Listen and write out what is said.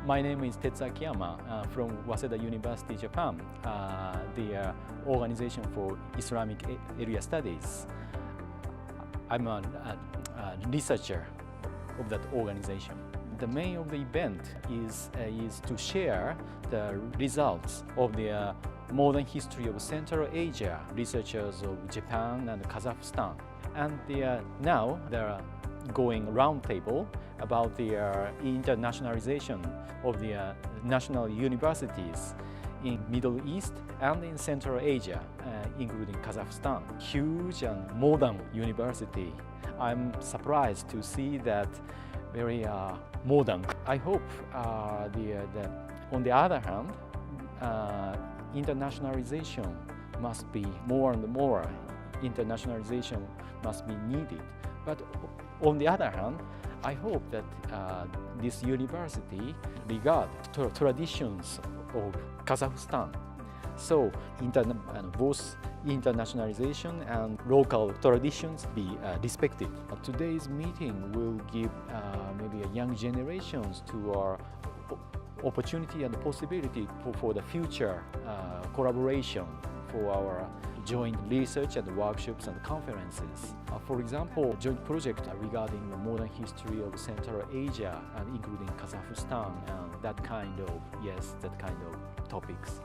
My name is Tetsu Akiyama from Waseda University, Japan, the Organization for Islamic Area Studies. I'm a researcher of that organization. The main of the event is to share the results of the modern history of Central Asia, researchers of Japan and Kazakhstan. And now there are going roundtable about the internationalization of the national universities in Middle East and in Central Asia, including Kazakhstan. Huge and modern university. I'm surprised to see that very modern. I hope on the other hand, internationalization must be more and more. Internationalization must be needed. But on the other hand, I hope that this university regard traditions of Kazakhstan. So both internationalization and local traditions be respected. Today's meeting will give maybe young generations to our opportunity and possibility for the future collaboration for our joint research and workshops and conferences. For example, joint project regarding the modern history of Central Asia and including Kazakhstan and that kind of topics.